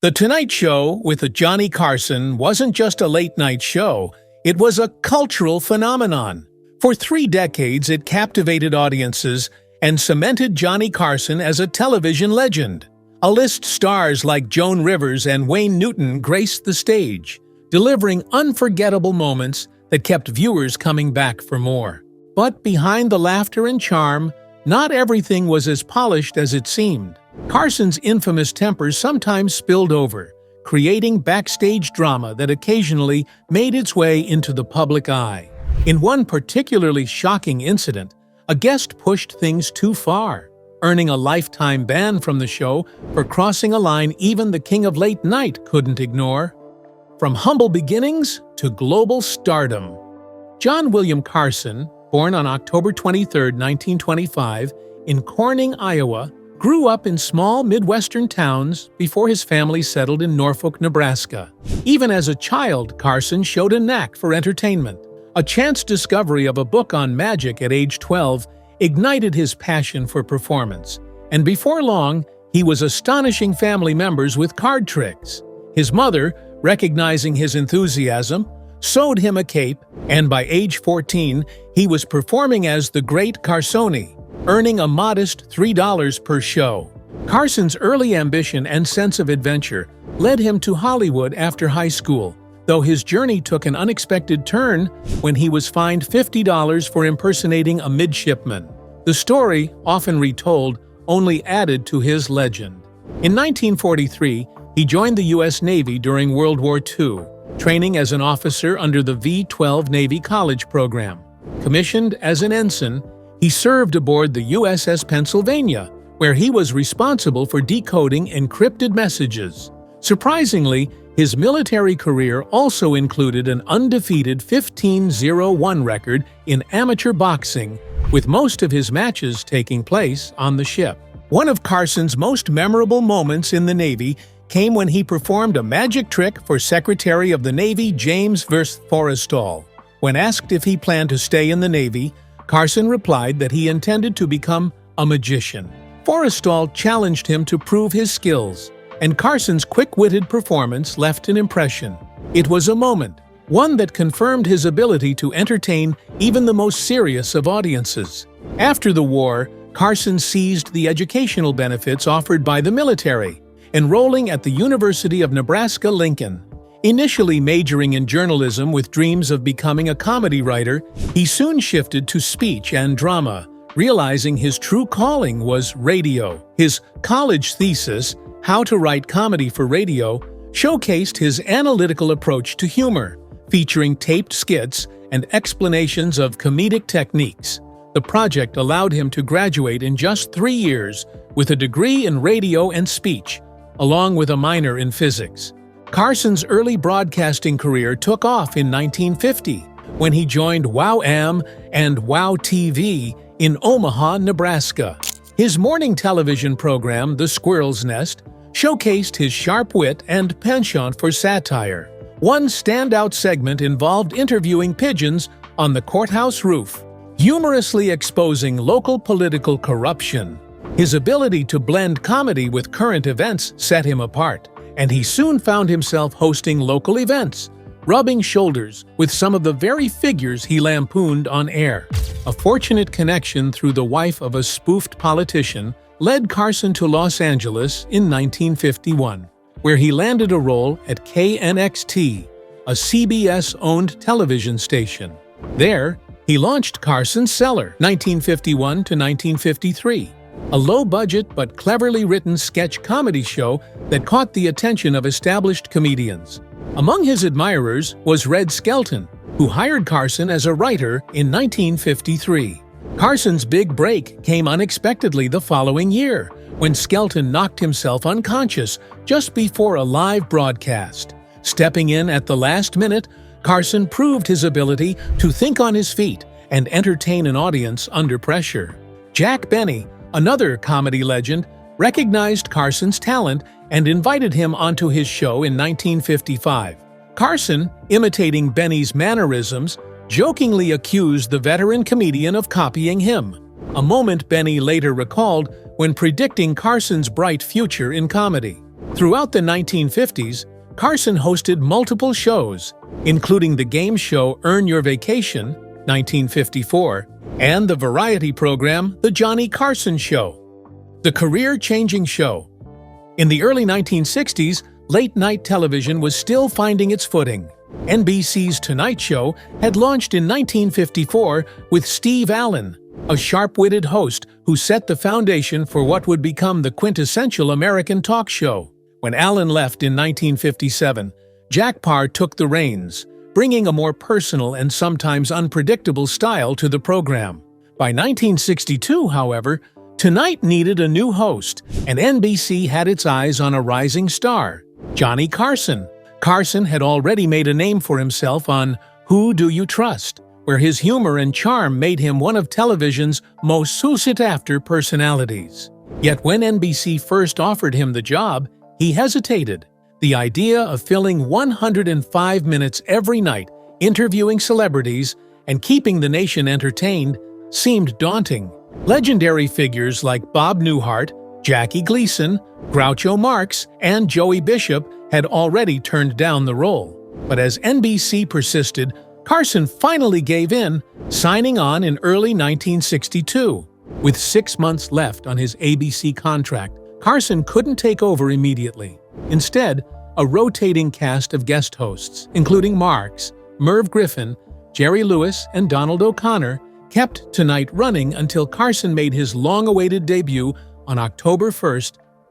The Tonight Show with Johnny Carson wasn't just a late-night show, it was a cultural phenomenon. For 3 decades, it captivated audiences and cemented Johnny Carson as a television legend. A-list stars like Joan Rivers and Wayne Newton graced the stage, delivering unforgettable moments that kept viewers coming back for more. But behind the laughter and charm, not everything was as polished as it seemed. Carson's infamous temper sometimes spilled over, creating backstage drama that occasionally made its way into the public eye. In one particularly shocking incident, a guest pushed things too far, earning a lifetime ban from the show for crossing a line even the king of late night couldn't ignore. From humble beginnings to global stardom, John William Carson, born on October 23, 1925, in Corning, Iowa, grew up in small Midwestern towns before his family settled in Norfolk, Nebraska. Even as a child, Carson showed a knack for entertainment. A chance discovery of a book on magic at age 12 ignited his passion for performance, and before long, he was astonishing family members with card tricks. His mother, recognizing his enthusiasm, sewed him a cape, and by age 14, he was performing as the Great Carsoni, earning a modest $3 per show. Carson's early ambition and sense of adventure led him to Hollywood after high school, though his journey took an unexpected turn when he was fined $50 for impersonating a midshipman. The story, often retold, only added to his legend. In 1943, he joined the U.S. Navy during World War II, training as an officer under the V-12 Navy College program. Commissioned as an ensign, he served aboard the USS Pennsylvania, where he was responsible for decoding encrypted messages. Surprisingly, his military career also included an undefeated 15-0-1 record in amateur boxing, with most of his matches taking place on the ship. One of Carson's most memorable moments in the Navy came when he performed a magic trick for Secretary of the Navy James Forrestal. When asked if he planned to stay in the Navy, Carson replied that he intended to become a magician. Forrestal challenged him to prove his skills, and Carson's quick-witted performance left an impression. It was a moment, one that confirmed his ability to entertain even the most serious of audiences. After the war, Carson seized the educational benefits offered by the military, enrolling at the University of Nebraska-Lincoln. Initially majoring in journalism with dreams of becoming a comedy writer, he soon shifted to speech and drama, realizing his true calling was radio. His college thesis, How to Write Comedy for Radio, showcased his analytical approach to humor, featuring taped skits and explanations of comedic techniques. The project allowed him to graduate in just 3 years with a degree in radio and speech, along with a minor in physics. Carson's early broadcasting career took off in 1950 when he joined WOW-AM and WOW-TV in Omaha, Nebraska. His morning television program, The Squirrel's Nest, showcased his sharp wit and penchant for satire. One standout segment involved interviewing pigeons on the courthouse roof, humorously exposing local political corruption. His ability to blend comedy with current events set him apart, and he soon found himself hosting local events, rubbing shoulders with some of the very figures he lampooned on air. A fortunate connection through the wife of a spoofed politician led Carson to Los Angeles in 1951, where he landed a role at KNXT, a CBS-owned television station. There, he launched Carson's Cellar, 1951 to 1953, a low-budget but cleverly written sketch comedy show that caught the attention of established comedians. Among his admirers was Red Skelton, who hired Carson as a writer in 1953. Carson's big break came unexpectedly the following year, when Skelton knocked himself unconscious just before a live broadcast. Stepping in at the last minute, Carson proved his ability to think on his feet and entertain an audience under pressure. Jack Benny, another comedy legend, recognized Carson's talent and invited him onto his show in 1955. Carson, imitating Benny's mannerisms, jokingly accused the veteran comedian of copying him, a moment Benny later recalled when predicting Carson's bright future in comedy. Throughout the 1950s, Carson hosted multiple shows, including the game show Earn Your Vacation, 1954, and the variety program The Johnny Carson Show. The career-changing show. In the early 1960s, late-night television was still finding its footing. NBC's Tonight Show had launched in 1954 with Steve Allen, a sharp-witted host who set the foundation for what would become the quintessential American talk show. When Allen left in 1957, Jack Paar took the reins, bringing a more personal and sometimes unpredictable style to the program. By 1962, however, Tonight needed a new host, and NBC had its eyes on a rising star, Johnny Carson. Carson had already made a name for himself on Who Do You Trust?, where his humor and charm made him one of television's most sought-after personalities. Yet when NBC first offered him the job, he hesitated. The idea of filling 105 minutes every night, interviewing celebrities, and keeping the nation entertained seemed daunting. Legendary figures like Bob Newhart, Jackie Gleason, Groucho Marx, and Joey Bishop had already turned down the role. But as NBC persisted, Carson finally gave in, signing on in early 1962. With 6 months left on his ABC contract, Carson couldn't take over immediately. Instead, a rotating cast of guest hosts, including Marx, Merv Griffin, Jerry Lewis, and Donald O'Connor, kept Tonight running until Carson made his long-awaited debut on October 1,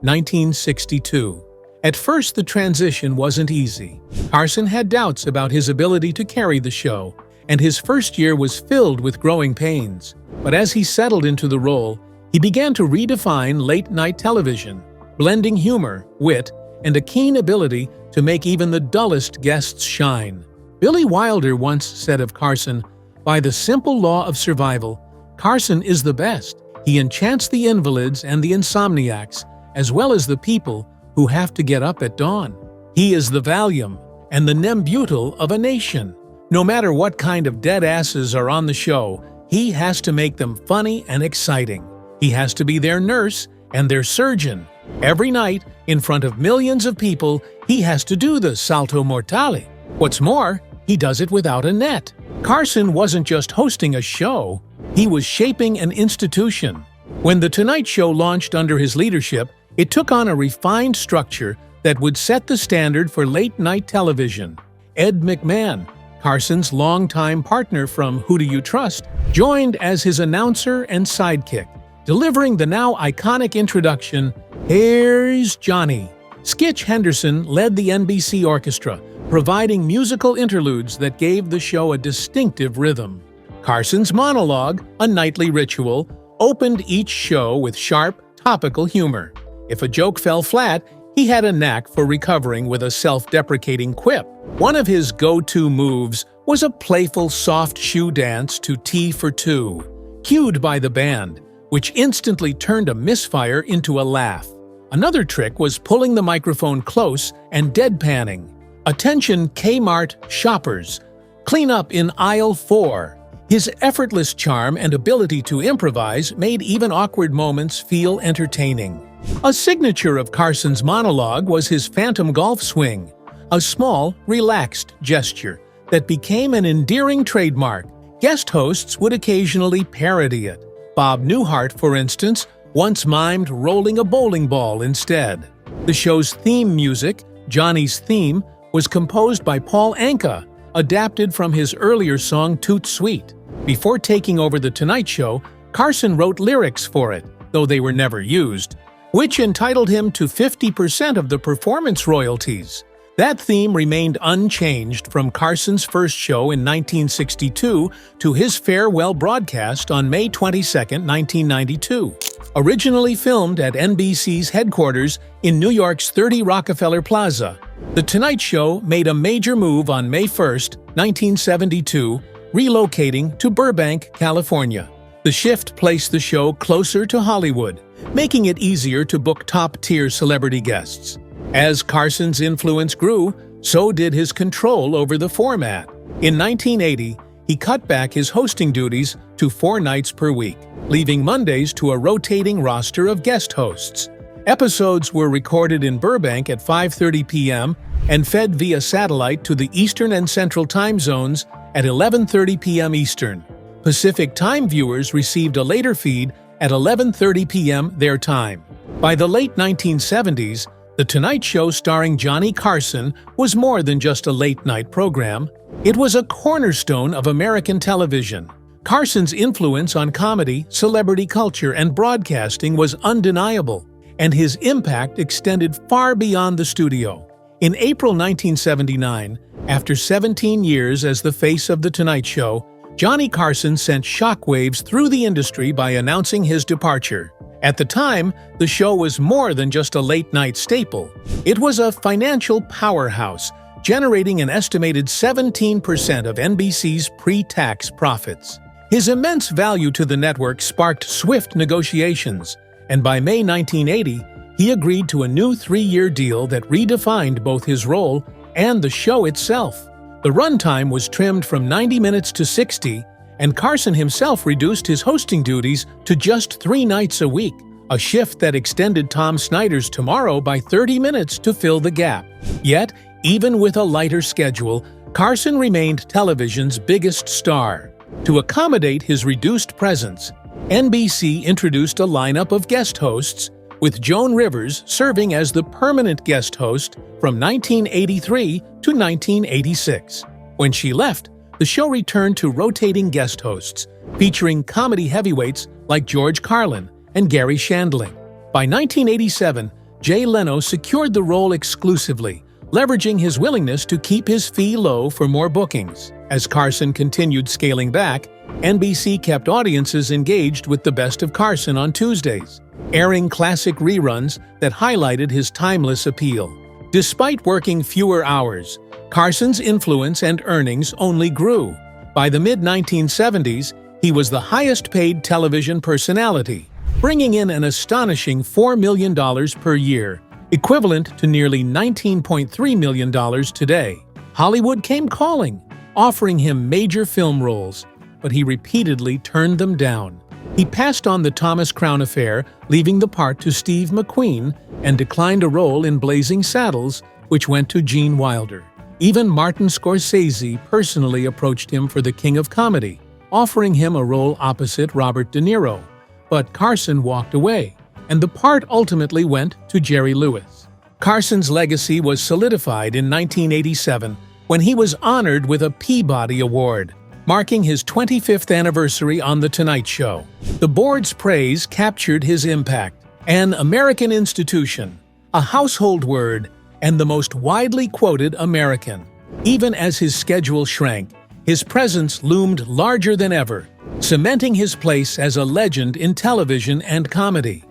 1962. At first, the transition wasn't easy. Carson had doubts about his ability to carry the show, and his first year was filled with growing pains. But as he settled into the role, he began to redefine late-night television, blending humor, wit, and a keen ability to make even the dullest guests shine. Billy Wilder once said of Carson, "By the simple law of survival, Carson is the best. He enchants the invalids and the insomniacs, as well as the people who have to get up at dawn. He is the Valium and the Nembutal of a nation. No matter what kind of dead asses are on the show, he has to make them funny and exciting. He has to be their nurse and their surgeon. Every night, in front of millions of people, he has to do the salto mortale. What's more, he does it without a net." Carson wasn't just hosting a show, he was shaping an institution. When The Tonight Show launched under his leadership, it took on a refined structure that would set the standard for late-night television. Ed McMahon, Carson's longtime partner from Who Do You Trust?, joined as his announcer and sidekick, delivering the now iconic introduction, "Here's Johnny." Skitch Henderson led the NBC orchestra, providing musical interludes that gave the show a distinctive rhythm. Carson's monologue, a nightly ritual, opened each show with sharp, topical humor. If a joke fell flat, he had a knack for recovering with a self-deprecating quip. One of his go-to moves was a playful soft shoe dance to Tea for Two, cued by the band, which instantly turned a misfire into a laugh. Another trick was pulling the microphone close and deadpanning. "Attention Kmart shoppers, clean up in aisle 4. His effortless charm and ability to improvise made even awkward moments feel entertaining. A signature of Carson's monologue was his phantom golf swing, a small, relaxed gesture that became an endearing trademark. Guest hosts would occasionally parody it. Bob Newhart, for instance, once mimed rolling a bowling ball instead. The show's theme music, Johnny's Theme, was composed by Paul Anka, adapted from his earlier song Toot Sweet. Before taking over The Tonight Show, Carson wrote lyrics for it, though they were never used, which entitled him to 50% of the performance royalties. That theme remained unchanged from Carson's first show in 1962 to his farewell broadcast on May 22, 1992. Originally filmed at NBC's headquarters in New York's 30 Rockefeller Plaza, The Tonight Show made a major move on May 1, 1972, relocating to Burbank, California. The shift placed the show closer to Hollywood, making it easier to book top-tier celebrity guests. As Carson's influence grew, so did his control over the format. In 1980, he cut back his hosting duties to 4 nights per week, leaving Mondays to a rotating roster of guest hosts. Episodes were recorded in Burbank at 5:30 p.m. and fed via satellite to the Eastern and Central time zones at 11:30 p.m. Eastern. Pacific time viewers received a later feed at 11:30 p.m. their time. By the late 1970s, The Tonight Show starring Johnny Carson was more than just a late-night program. It was a cornerstone of American television. Carson's influence on comedy, celebrity culture, and broadcasting was undeniable, and his impact extended far beyond the studio. In April 1979, after 17 years as the face of The Tonight Show, Johnny Carson sent shockwaves through the industry by announcing his departure. At the time, the show was more than just a late-night staple. It was a financial powerhouse, generating an estimated 17% of NBC's pre-tax profits. His immense value to the network sparked swift negotiations, and by May 1980, he agreed to a new 3-year deal that redefined both his role and the show itself. The runtime was trimmed from 90 minutes to 60, and Carson himself reduced his hosting duties to just 3 nights a week, a shift that extended Tom Snyder's Tomorrow by 30 minutes to fill the gap. Yet, even with a lighter schedule, Carson remained television's biggest star. To accommodate his reduced presence, NBC introduced a lineup of guest hosts, with Joan Rivers serving as the permanent guest host from 1983 to 1986. When she left, the show returned to rotating guest hosts, featuring comedy heavyweights like George Carlin and Gary Shandling. By 1987, Jay Leno secured the role exclusively, leveraging his willingness to keep his fee low for more bookings. As Carson continued scaling back, NBC kept audiences engaged with the best of Carson on Tuesdays, airing classic reruns that highlighted his timeless appeal. Despite working fewer hours, Carson's influence and earnings only grew. By the mid-1970s, he was the highest-paid television personality, bringing in an astonishing $4 million per year, equivalent to nearly $19.3 million today. Hollywood came calling, offering him major film roles, but he repeatedly turned them down. He passed on the Thomas Crown Affair, leaving the part to Steve McQueen, and declined a role in Blazing Saddles, which went to Gene Wilder. Even Martin Scorsese personally approached him for The King of Comedy, offering him a role opposite Robert De Niro. But Carson walked away, and the part ultimately went to Jerry Lewis. Carson's legacy was solidified in 1987 when he was honored with a Peabody Award, marking his 25th anniversary on The Tonight Show. The board's praise captured his impact: an American institution, a household word, and the most widely quoted American. Even as his schedule shrank, his presence loomed larger than ever, cementing his place as a legend in television and comedy.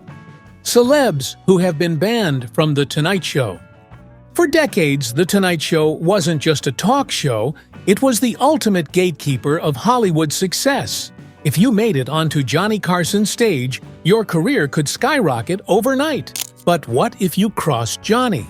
Celebs who have been banned from The Tonight Show. For decades, The Tonight Show wasn't just a talk show, it was the ultimate gatekeeper of Hollywood's success. If you made it onto Johnny Carson's stage, your career could skyrocket overnight. But what if you crossed Johnny?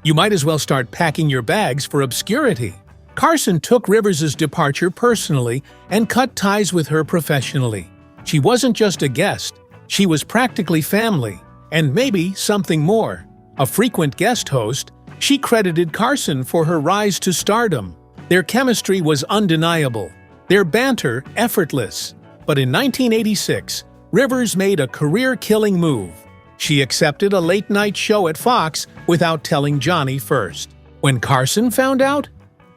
You might as well start packing your bags for obscurity. Carson took Rivers' departure personally and cut ties with her professionally. She wasn't just a guest, she was practically family, and maybe something more. A frequent guest host, she credited Carson for her rise to stardom. Their chemistry was undeniable, their banter effortless. But in 1986, Rivers made a career-killing move. She accepted a late-night show at Fox without telling Johnny first. When Carson found out,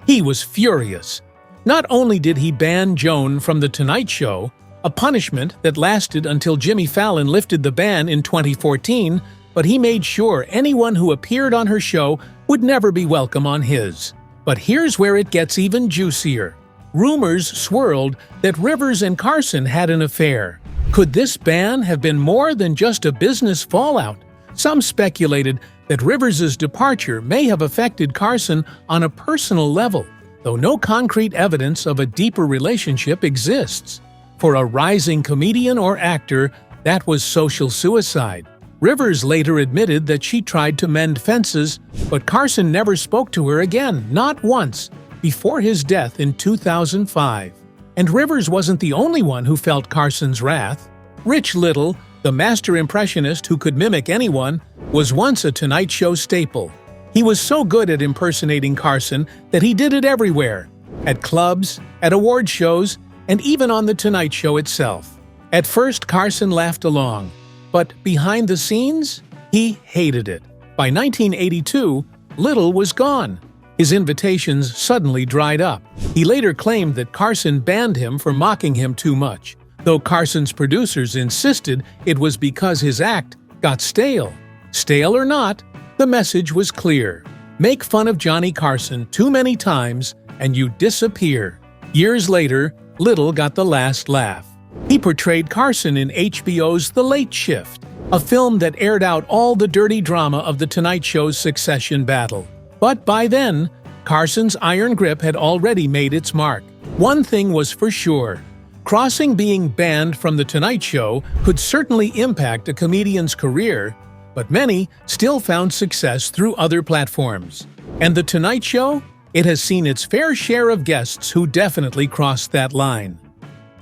he was furious. Not only did he ban Joan from The Tonight Show, a punishment that lasted until Jimmy Fallon lifted the ban in 2014, but he made sure anyone who appeared on her show would never be welcome on his. But here's where it gets even juicier. Rumors swirled that Rivers and Carson had an affair. Could this ban have been more than just a business fallout? Some speculated that Rivers' departure may have affected Carson on a personal level, though no concrete evidence of a deeper relationship exists. For a rising comedian or actor, that was social suicide. Rivers later admitted that she tried to mend fences, but Carson never spoke to her again, not once, before his death in 2005. And Rivers wasn't the only one who felt Carson's wrath. Rich Little, the master impressionist who could mimic anyone, was once a Tonight Show staple. He was so good at impersonating Carson that he did it everywhere, at clubs, at award shows, and even on The Tonight Show itself. At first, Carson laughed along, but behind the scenes, he hated it. By 1982, Little was gone. His invitations suddenly dried up. He later claimed that Carson banned him for mocking him too much, though Carson's producers insisted it was because his act got stale. Stale or not, the message was clear. Make fun of Johnny Carson too many times and you disappear. Years later, Little got the last laugh. He portrayed Carson in HBO's The Late Shift, a film that aired out all the dirty drama of The Tonight Show's succession battle. But by then, Carson's iron grip had already made its mark. One thing was for sure. Crossing being banned from The Tonight Show could certainly impact a comedian's career, but many still found success through other platforms. And The Tonight Show? It has seen its fair share of guests who definitely crossed that line.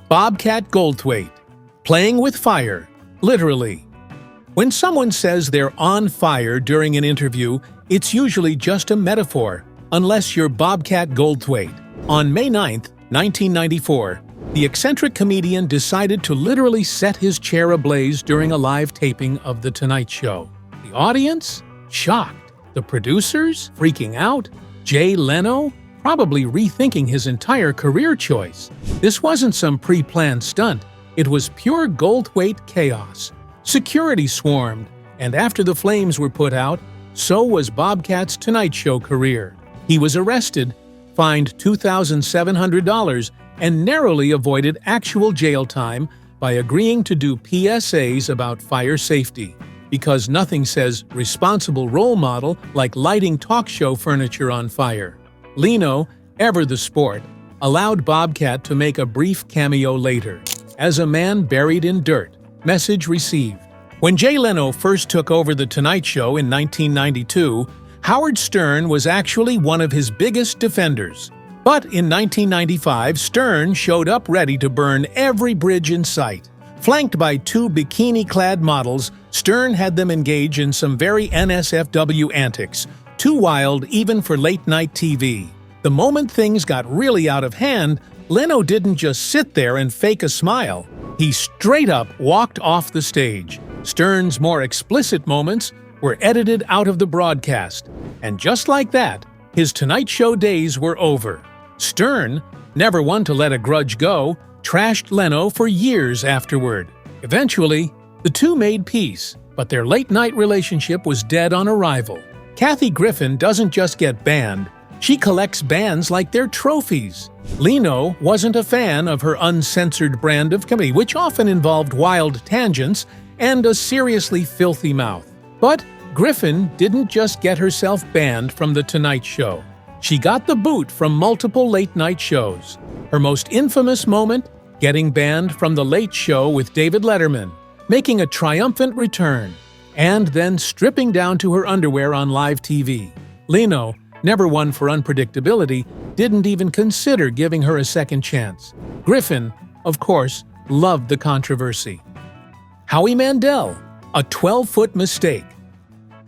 Bobcat Goldthwait. Playing with fire. Literally. When someone says they're on fire during an interview, it's usually just a metaphor, unless you're Bobcat Goldthwait. On May 9, 1994, the eccentric comedian decided to literally set his chair ablaze during a live taping of The Tonight Show. The audience? Shocked. The producers? Freaking out. Jay Leno? Probably rethinking his entire career choice. This wasn't some pre-planned stunt. It was pure Goldthwait chaos. Security swarmed, and after the flames were put out, so was Bobcat's Tonight Show career. He was arrested, fined $2,700, and narrowly avoided actual jail time by agreeing to do PSAs about fire safety, because nothing says responsible role model like lighting talk show furniture on fire. Leno, ever the sport, allowed Bobcat to make a brief cameo later. As a man buried in dirt, message received. When Jay Leno first took over The Tonight Show in 1992, Howard Stern was actually one of his biggest defenders. But in 1995, Stern showed up ready to burn every bridge in sight. Flanked by two bikini-clad models, Stern had them engage in some very NSFW antics, too wild even for late-night TV. The moment things got really out of hand, Leno didn't just sit there and fake a smile. He straight up walked off the stage. Stern's more explicit moments were edited out of the broadcast. And just like that, his Tonight Show days were over. Stern, never one to let a grudge go, trashed Leno for years afterward. Eventually, the two made peace, but their late-night relationship was dead on arrival. Kathy Griffin doesn't just get banned, she collects bans like they're trophies. Leno wasn't a fan of her uncensored brand of comedy, which often involved wild tangents and a seriously filthy mouth. But Griffin didn't just get herself banned from The Tonight Show. She got the boot from multiple late-night shows. Her most infamous moment? Getting banned from The Late Show with David Letterman, making a triumphant return, and then stripping down to her underwear on live TV. Leno, never one for unpredictability, didn't even consider giving her a second chance. Griffin, of course, loved the controversy. Howie Mandel, a 12-foot mistake.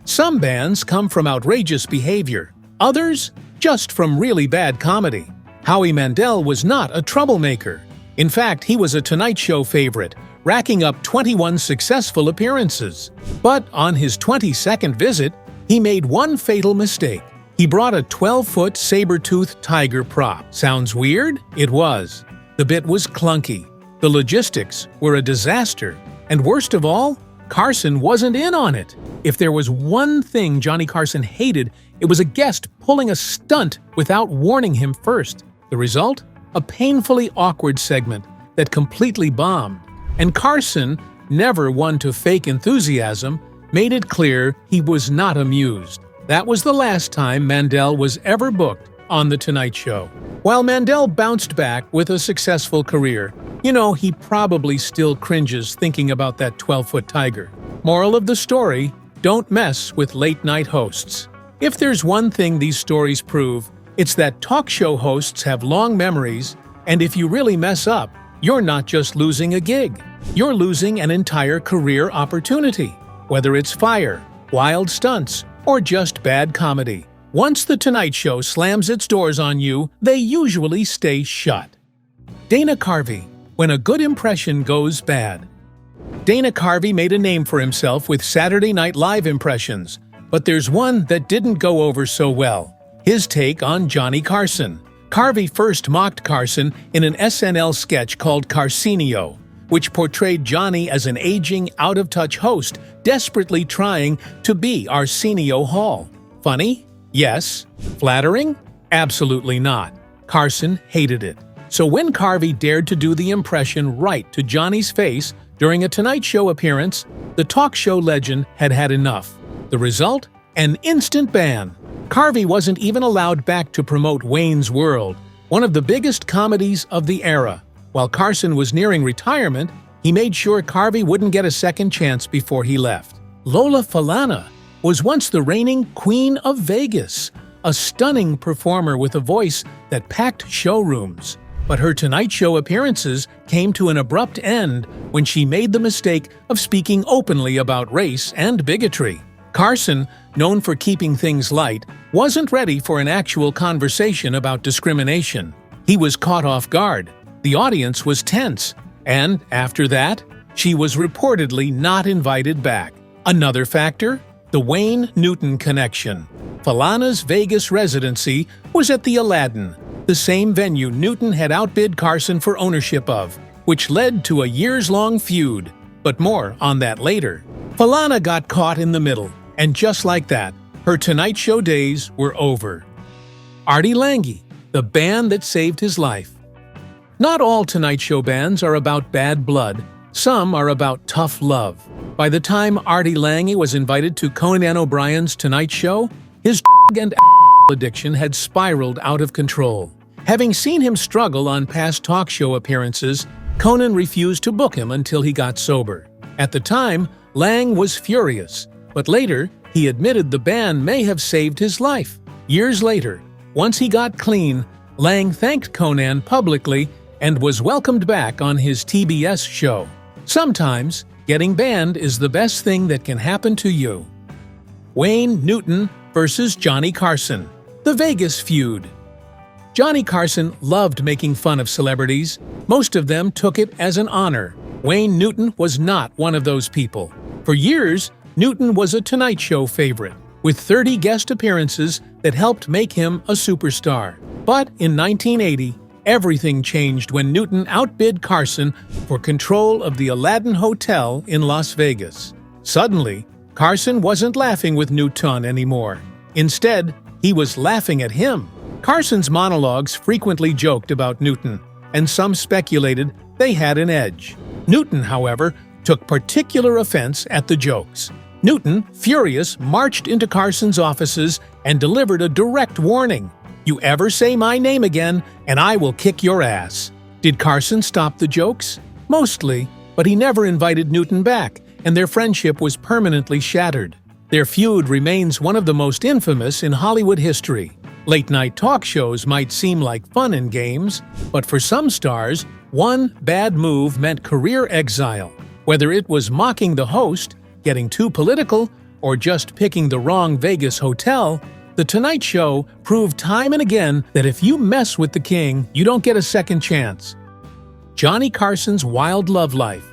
Some bans come from outrageous behavior, others just from really bad comedy. Howie Mandel was not a troublemaker. In fact, he was a Tonight Show favorite, racking up 21 successful appearances. But on his 22nd visit, he made one fatal mistake. He brought a 12-foot saber-toothed tiger prop. Sounds weird? It was. The bit was clunky. The logistics were a disaster. And worst of all, Carson wasn't in on it. If there was one thing Johnny Carson hated, it was a guest pulling a stunt without warning him first. The result? A painfully awkward segment that completely bombed. And Carson, never one to fake enthusiasm, made it clear he was not amused. That was the last time Mandel was ever booked on The Tonight Show. While Mandel bounced back with a successful career, he probably still cringes thinking about that 12-foot tiger. Moral of the story, don't mess with late-night hosts. If there's one thing these stories prove, it's that talk show hosts have long memories, and if you really mess up, you're not just losing a gig. You're losing an entire career opportunity, whether it's fire, wild stunts, or just bad comedy. Once The Tonight Show slams its doors on you, they usually stay shut. Dana Carvey, when a good impression goes bad. Dana Carvey made a name for himself with Saturday Night Live impressions, but there's one that didn't go over so well. His take on Johnny Carson. Carvey first mocked Carson in an SNL sketch called Carcinio, which portrayed Johnny as an aging, out-of-touch host desperately trying to be Arsenio Hall. Funny? Yes. Flattering? Absolutely not. Carson hated it. So when Carvey dared to do the impression right to Johnny's face during a Tonight Show appearance, the talk show legend had had enough. The result? An instant ban. Carvey wasn't even allowed back to promote Wayne's World, one of the biggest comedies of the era. While Carson was nearing retirement, he made sure Carvey wouldn't get a second chance before he left. Lola Falana was once the reigning Queen of Vegas, a stunning performer with a voice that packed showrooms. But her Tonight Show appearances came to an abrupt end when she made the mistake of speaking openly about race and bigotry. Carson, known for keeping things light, wasn't ready for an actual conversation about discrimination. He was caught off guard. The audience was tense, and after that, she was reportedly not invited back. Another factor? The Wayne Newton connection. Falana's Vegas residency was at the Aladdin, the same venue Newton had outbid Carson for ownership of, which led to a years-long feud. But more on that later. Falana got caught in the middle, and just like that, her Tonight Show days were over. Artie Lange, the band that saved his life. Not all Tonight Show bands are about bad blood. Some are about tough love. By the time Artie Lange was invited to Conan O'Brien's Tonight Show, his and addiction had spiraled out of control. Having seen him struggle on past talk show appearances, Conan refused to book him until he got sober. At the time, Lange was furious, but later he admitted the band may have saved his life. Years later, once he got clean, Lange thanked Conan publicly and was welcomed back on his TBS show. Sometimes, getting banned is the best thing that can happen to you. Wayne Newton versus Johnny Carson. The Vegas feud. Johnny Carson loved making fun of celebrities. Most of them took it as an honor. Wayne Newton was not one of those people. For years, Newton was a Tonight Show favorite, with 30 guest appearances that helped make him a superstar. But in 1980, everything changed when Newton outbid Carson for control of the Aladdin Hotel in Las Vegas. Suddenly, Carson wasn't laughing with Newton anymore. Instead, he was laughing at him. Carson's monologues frequently joked about Newton, and some speculated they had an edge. Newton, however, took particular offense at the jokes. Newton, furious, marched into Carson's offices and delivered a direct warning. "You ever say my name again, and I will kick your ass." Did Carson stop the jokes? Mostly, but he never invited Newton back, and their friendship was permanently shattered. Their feud remains one of the most infamous in Hollywood history. Late-night talk shows might seem like fun and games, but for some stars, one bad move meant career exile. Whether it was mocking the host, getting too political, or just picking the wrong Vegas hotel, The Tonight Show proved time and again that if you mess with the king, you don't get a second chance. Johnny Carson's wild love life.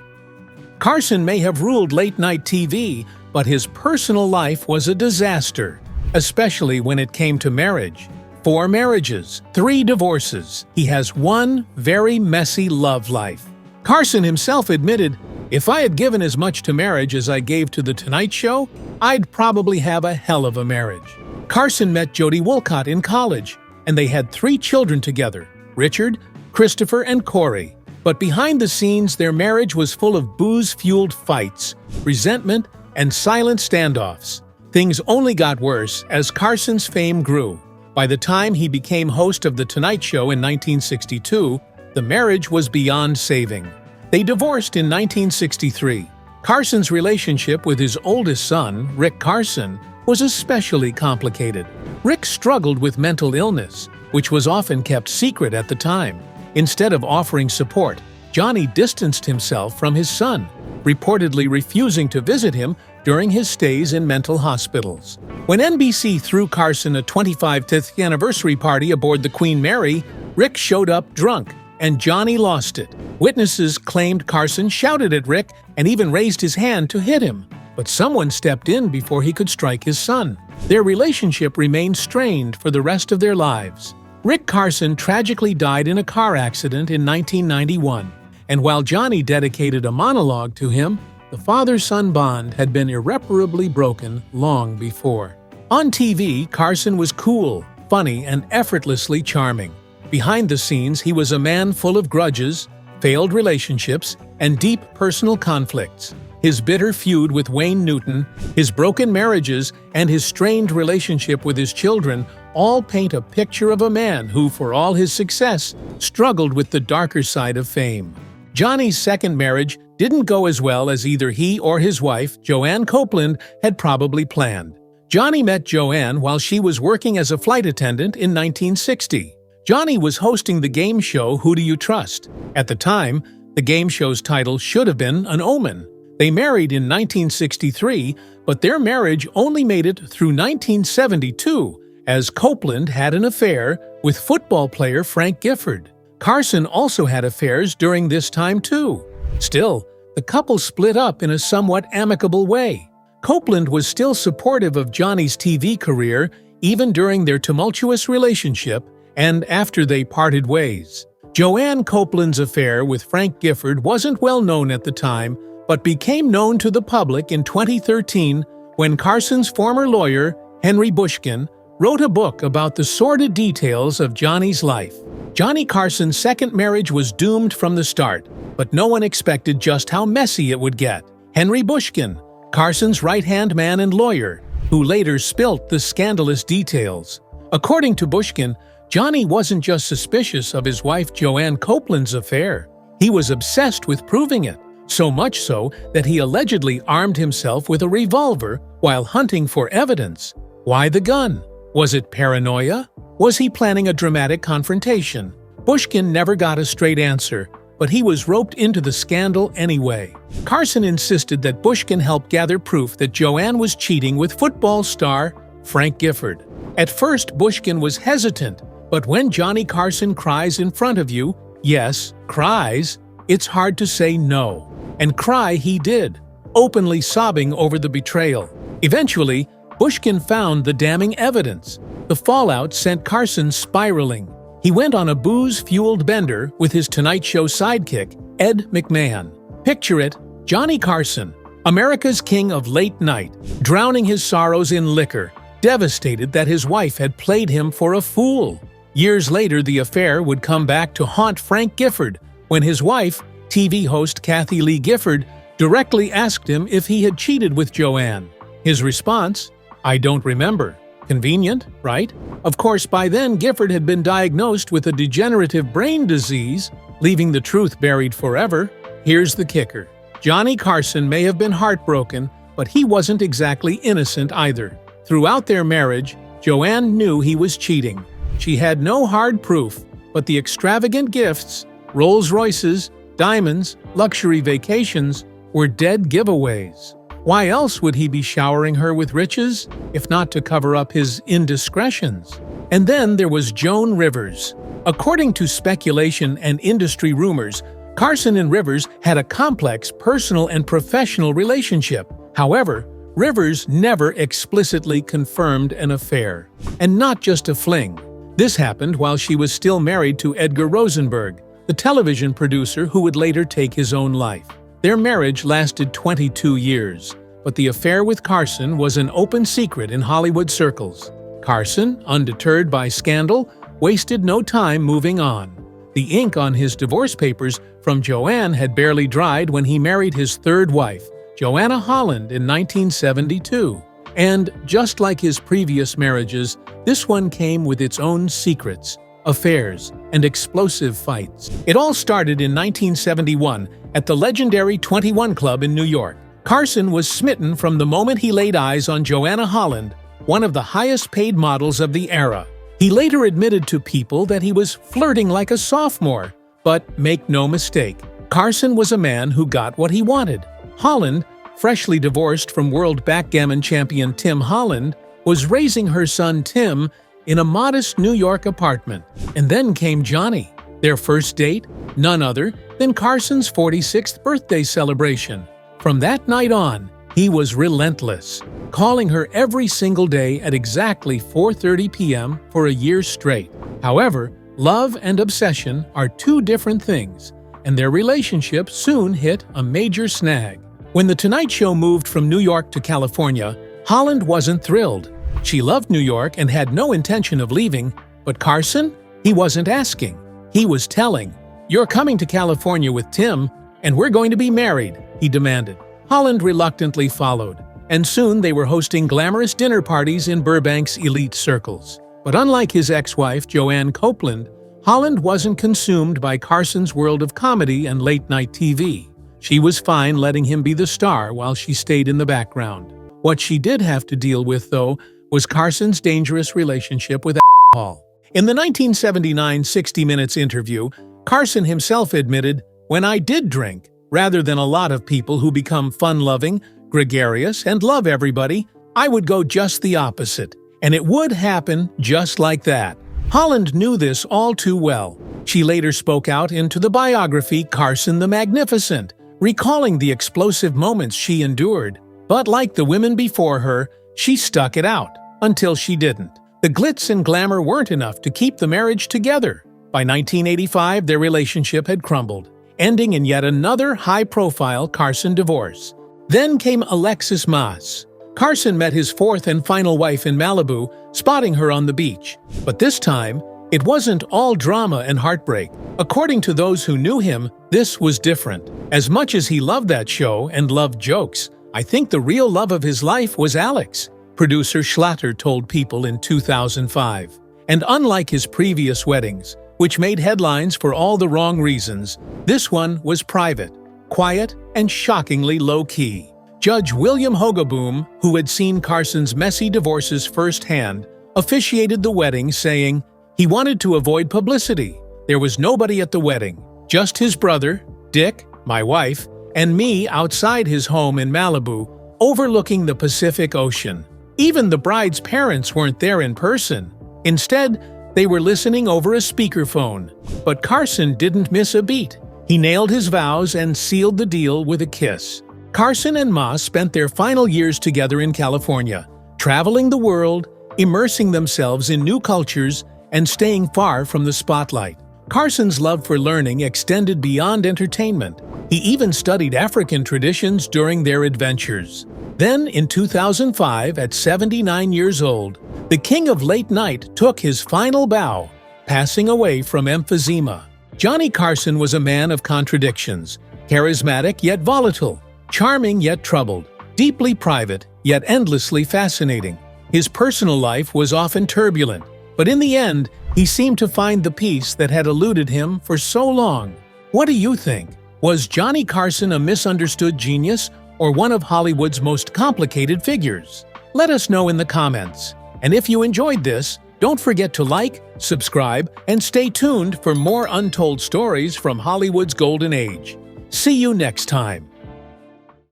Carson may have ruled late-night TV, but his personal life was a disaster, especially when it came to marriage. 4 marriages, 3 divorces. He has one very messy love life. Carson himself admitted, "If I had given as much to marriage as I gave to The Tonight Show, I'd probably have a hell of a marriage." Carson met Jody Wolcott in college, and they had 3 children together, Richard, Christopher, and Corey. But behind the scenes, their marriage was full of booze-fueled fights, resentment, and silent standoffs. Things only got worse as Carson's fame grew. By the time he became host of The Tonight Show in 1962, the marriage was beyond saving. They divorced in 1963. Carson's relationship with his oldest son, Rick Carson, was especially complicated. Rick struggled with mental illness, which was often kept secret at the time. Instead of offering support, Johnny distanced himself from his son, reportedly refusing to visit him during his stays in mental hospitals. When NBC threw Carson a 25th anniversary party aboard the Queen Mary, Rick showed up drunk, and Johnny lost it. Witnesses claimed Carson shouted at Rick and even raised his hand to hit him, but someone stepped in before he could strike his son. Their relationship remained strained for the rest of their lives. Rick Carson tragically died in a car accident in 1991, and while Johnny dedicated a monologue to him, the father-son bond had been irreparably broken long before. On TV, Carson was cool, funny, and effortlessly charming. Behind the scenes, he was a man full of grudges, failed relationships, and deep personal conflicts. His bitter feud with Wayne Newton, his broken marriages, and his strained relationship with his children all paint a picture of a man who, for all his success, struggled with the darker side of fame. Johnny's second marriage didn't go as well as either he or his wife, Joan Copeland, had probably planned. Johnny met Joan while she was working as a flight attendant in 1960. Johnny was hosting the game show Who Do You Trust? At the time, the game show's title should have been An Omen. They married in 1963, but their marriage only made it through 1972, as Copeland had an affair with football player Frank Gifford. Carson also had affairs during this time too. Still, the couple split up in a somewhat amicable way. Copeland was still supportive of Johnny's TV career even during their tumultuous relationship and after they parted ways. Joan Copeland's affair with Frank Gifford wasn't well known at the time, but became known to the public in 2013 when Carson's former lawyer, Henry Bushkin, wrote a book about the sordid details of Johnny's life. Johnny Carson's second marriage was doomed from the start, but no one expected just how messy it would get. Henry Bushkin, Carson's right-hand man and lawyer, who later spilt the scandalous details. According to Bushkin, Johnny wasn't just suspicious of his wife Joan Copeland's affair. He was obsessed with proving it, so much so that he allegedly armed himself with a revolver while hunting for evidence. Why the gun? Was it paranoia? Was he planning a dramatic confrontation? Bushkin never got a straight answer, but he was roped into the scandal anyway. Carson insisted that Bushkin help gather proof that Joan was cheating with football star Frank Gifford. At first, Bushkin was hesitant, but when Johnny Carson cries in front of you, yes, cries, it's hard to say no. And cry he did, openly sobbing over the betrayal. Eventually, Bushkin found the damning evidence. The fallout sent Carson spiraling. He went on a booze-fueled bender with his Tonight Show sidekick, Ed McMahon. Picture it, Johnny Carson, America's king of late night, drowning his sorrows in liquor, devastated that his wife had played him for a fool. Years later, the affair would come back to haunt Frank Gifford when his wife, TV host Kathy Lee Gifford, directly asked him if he had cheated with Joan. His response? I don't remember. Convenient, right? Of course, by then Gifford had been diagnosed with a degenerative brain disease, leaving the truth buried forever. Here's the kicker. Johnny Carson may have been heartbroken, but he wasn't exactly innocent either. Throughout their marriage, Joan knew he was cheating. She had no hard proof, but the extravagant gifts, Rolls-Royces, diamonds, luxury vacations, were dead giveaways. Why else would he be showering her with riches, if not to cover up his indiscretions? And then there was Joan Rivers. According to speculation and industry rumors, Carson and Rivers had a complex personal and professional relationship. However, Rivers never explicitly confirmed an affair. And not just a fling. This happened while she was still married to Edgar Rosenberg, the television producer who would later take his own life. Their marriage lasted 22 years, but the affair with Carson was an open secret in Hollywood circles. Carson, undeterred by scandal, wasted no time moving on. The ink on his divorce papers from Joan had barely dried when he married his third wife, Joanna Holland, in 1972. And just like his previous marriages, this one came with its own secrets, affairs, and explosive fights. It all started in 1971 at the legendary 21 Club in New York. Carson was smitten from the moment he laid eyes on Joanna Holland, one of the highest-paid models of the era. He later admitted to people that he was flirting like a sophomore, but make no mistake, Carson was a man who got what he wanted. Holland, freshly divorced from world backgammon champion Tim Holland, was raising her son Tim in a modest New York apartment. And then came Johnny. Their first date, none other than Carson's 46th birthday celebration. From that night on, he was relentless, calling her every single day at exactly 4:30 p.m. for a year straight. However, love and obsession are two different things, and their relationship soon hit a major snag. When The Tonight Show moved from New York to California, Holland wasn't thrilled. She loved New York and had no intention of leaving, but Carson? He wasn't asking. He was telling. "You're coming to California with Tim, and we're going to be married," he demanded. Holland reluctantly followed, and soon they were hosting glamorous dinner parties in Burbank's elite circles. But unlike his ex-wife, Joan Copeland, Holland wasn't consumed by Carson's world of comedy and late-night TV. She was fine letting him be the star while she stayed in the background. What she did have to deal with, though, was Carson's dangerous relationship with alcohol. In the 1979 60 Minutes interview, Carson himself admitted, "When I did drink, rather than a lot of people who become fun-loving, gregarious, and love everybody, I would go just the opposite. And it would happen just like that." Holland knew this all too well. She later spoke out into the biography Carson the Magnificent, recalling the explosive moments she endured. But like the women before her, she stuck it out, until she didn't. The glitz and glamour weren't enough to keep the marriage together. By 1985, their relationship had crumbled, ending in yet another high-profile Carson divorce. Then came Alexis Maas. Carson met his fourth and final wife in Malibu, spotting her on the beach. But this time, it wasn't all drama and heartbreak. According to those who knew him, this was different. As much as he loved that show and loved jokes, I think the real love of his life was Alex, producer Schlatter told People in 2005. And unlike his previous weddings, which made headlines for all the wrong reasons, this one was private, quiet, and shockingly low-key. Judge William Hogaboom, who had seen Carson's messy divorces firsthand, officiated the wedding, saying he wanted to avoid publicity. There was nobody at the wedding, just his brother, Dick, my wife, and me outside his home in Malibu, overlooking the Pacific Ocean. Even the bride's parents weren't there in person. Instead, they were listening over a speakerphone. But Carson didn't miss a beat. He nailed his vows and sealed the deal with a kiss. Carson and Maas spent their final years together in California, traveling the world, immersing themselves in new cultures, and staying far from the spotlight. Carson's love for learning extended beyond entertainment. He even studied African traditions during their adventures. Then, in 2005, at 79 years old, the king of late night took his final bow, passing away from emphysema. Johnny Carson was a man of contradictions, charismatic yet volatile, charming yet troubled, deeply private yet endlessly fascinating. His personal life was often turbulent, but in the end, he seemed to find the peace that had eluded him for so long. What do you think? Was Johnny Carson a misunderstood genius or one of Hollywood's most complicated figures? Let us know in the comments. And if you enjoyed this, don't forget to like, subscribe, and stay tuned for more untold stories from Hollywood's golden age. See you next time.